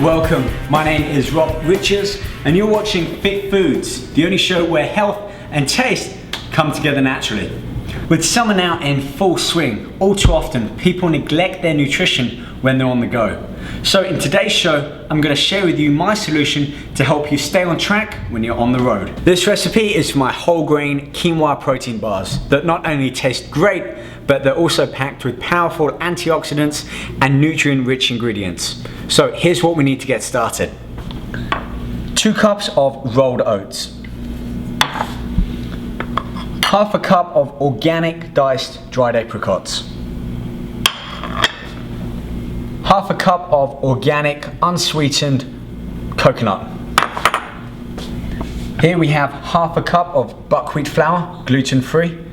Welcome, my name is Rob Richards and you're watching Fit Foods, the only show where health and taste come together naturally. With summer now in full swing, all too often people neglect their nutrition when they're on the go. So in today's show, I'm going to share with you my solution to help you stay on track when you're on the road. This recipe is for my whole grain quinoa protein bars that not only taste great, but they're also packed with powerful antioxidants and nutrient-rich ingredients. So here's what we need to get started. 2 cups of rolled oats. Half a cup of organic diced dried apricots. Half a cup of organic unsweetened coconut. Here we have half a cup of buckwheat flour, gluten-free.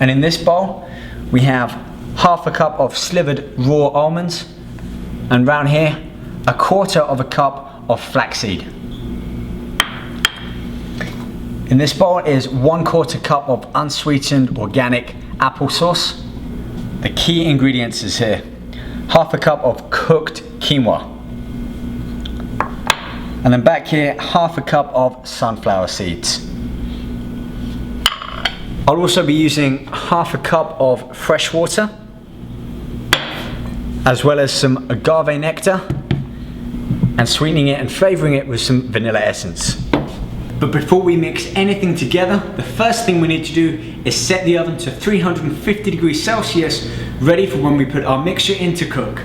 And in this bowl, we have half a cup of slivered raw almonds, and round here, 1/4 cup of flaxseed. In this bowl is 1/4 cup of unsweetened organic applesauce. The key ingredients is here, half a cup of cooked quinoa. And then back here, half a cup of sunflower seeds. I'll also be using half a cup of fresh water, as well as some agave nectar, and sweetening it and flavoring it with some vanilla essence. But before we mix anything together, the first thing we need to do is set the oven to 350 degrees Celsius, ready for when we put our mixture in to cook.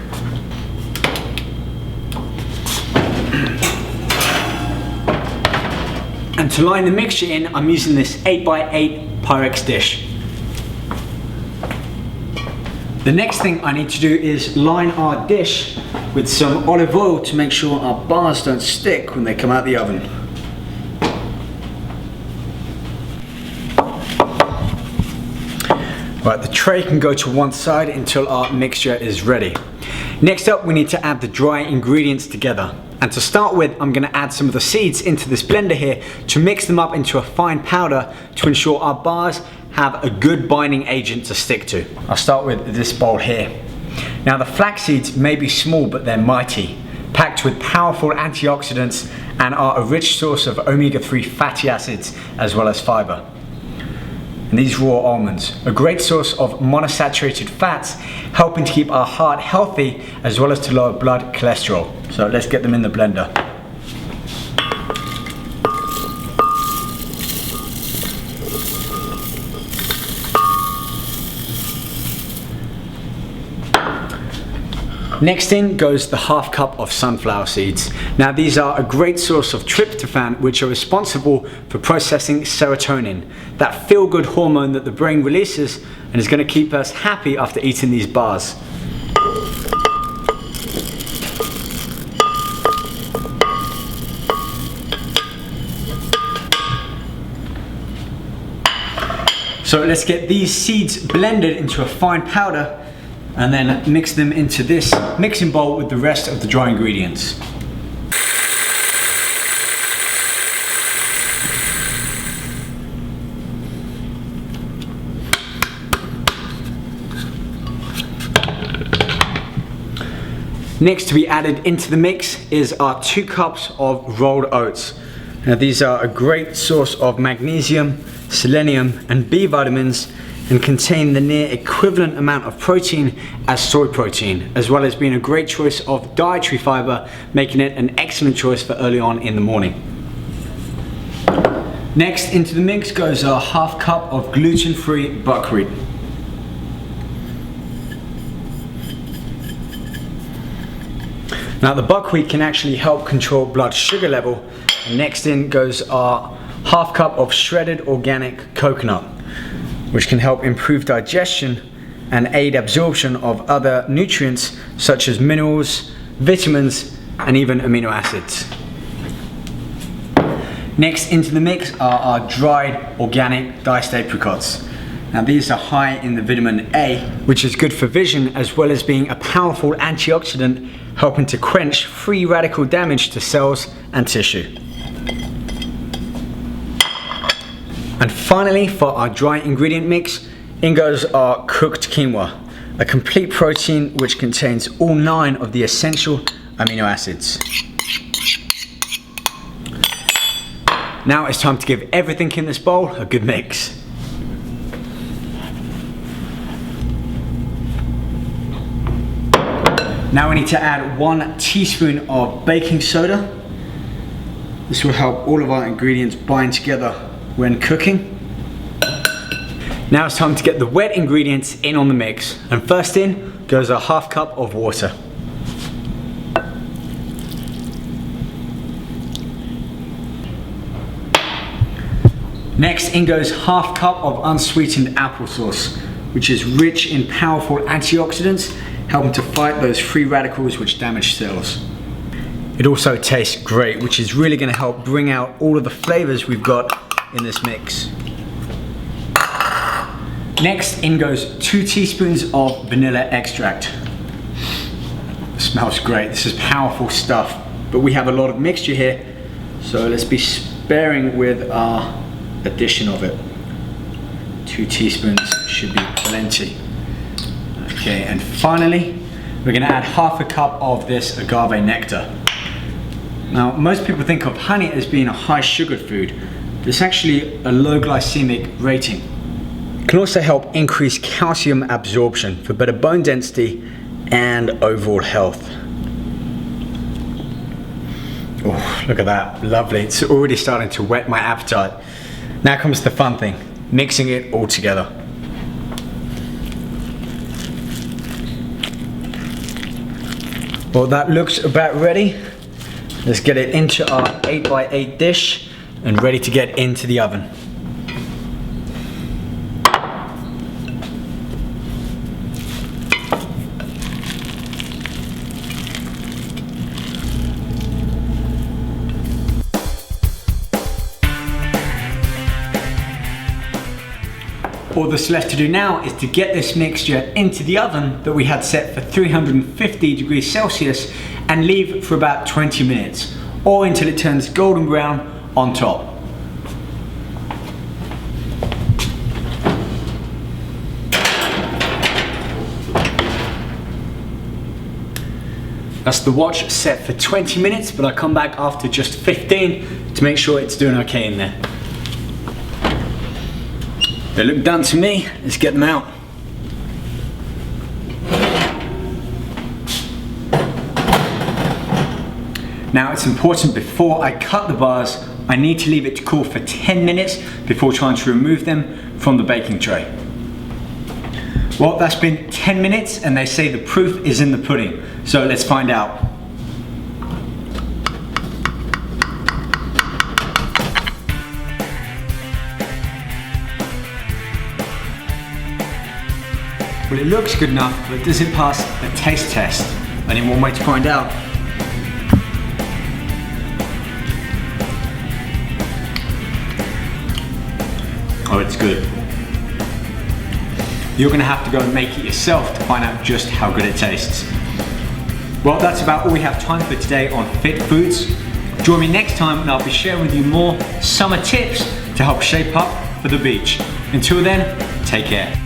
And to line the mixture in, I'm using this 8x8 Pyrex dish. The next thing I need to do is line our dish with some olive oil to make sure our bars don't stick when they come out the oven. Right, the tray can go to one side until our mixture is ready. Next up, we need to add the dry ingredients together. And to start with, I'm going to add some of the seeds into this blender here to mix them up into a fine powder to ensure our bars have a good binding agent to stick to. I'll start with this bowl here. Now the flax seeds may be small, but they're mighty, packed with powerful antioxidants and are a rich source of omega-3 fatty acids as well as fiber. And these raw almonds, a great source of monosaturated fats, helping to keep our heart healthy as well as to lower blood cholesterol. So let's get them in the blender. Next in goes the half cup of sunflower seeds. Now these are a great source of tryptophan, which are responsible for processing serotonin, that feel-good hormone that the brain releases and is going to keep us happy after eating these bars. So let's get these seeds blended into a fine powder and then mix them into this mixing bowl with the rest of the dry ingredients. Next to be added into the mix is our 2 cups of rolled oats. Now these are a great source of magnesium, selenium and B vitamins, and contain the near equivalent amount of protein as soy protein, as well as being a great choice of dietary fiber, making it an excellent choice for early on in the morning. Next into the mix goes our half cup of gluten-free buckwheat. Now the buckwheat can actually help control blood sugar level. And next in goes our half cup of shredded organic coconut, which can help improve digestion and aid absorption of other nutrients such as minerals, vitamins, and even amino acids. Next into the mix are our dried organic diced apricots. Now these are high in the vitamin A, which is good for vision as well as being a powerful antioxidant, helping to quench free radical damage to cells and tissue. And finally, for our dry ingredient mix, in goes our cooked quinoa, a complete protein which contains all 9 of the essential amino acids. Now it's time to give everything in this bowl a good mix. Now we need to add 1 teaspoon of baking soda. This will help all of our ingredients bind together when cooking. Now it's time to get the wet ingredients in on the mix. And first in goes a half cup of water. Next in goes half cup of unsweetened applesauce, which is rich in powerful antioxidants, helping to fight those free radicals which damage cells. It also tastes great, which is really going to help bring out all of the flavors we've got in this mix. Next in goes 2 teaspoons of vanilla extract. It smells great. This is powerful stuff, but we have a lot of mixture here, so let's be sparing with our addition of it. 2 teaspoons should be plenty. Okay, and finally, we're gonna add half a cup of this agave nectar. Now, most people think of honey as being a high sugar food, but it's actually a low glycemic rating. It can also help increase calcium absorption for better bone density and overall health. Oh, look at that, lovely. It's already starting to whet my appetite. Now comes the fun thing, mixing it all together. Well, that looks about ready. Let's get it into our 8x8 dish and ready to get into the oven. All that's left to do now is to get this mixture into the oven that we had set for 350 degrees Celsius and leave for about 20 minutes, or until it turns golden brown on top. That's the watch set for 20 minutes, but I come back after just 15 to make sure it's doing okay in there. They look done to me. Let's get them out. Now it's important before I cut the bars, I need to leave it to cool for 10 minutes before trying to remove them from the baking tray. Well, that's been 10 minutes and they say the proof is in the pudding. So let's find out. Well, it looks good enough, but does it pass a taste test? Only one way to find out. Oh, it's good. You're gonna have to go and make it yourself to find out just how good it tastes. Well, that's about all we have time for today on Fit Foods. Join me next time and I'll be sharing with you more summer tips to help shape up for the beach. Until then, take care.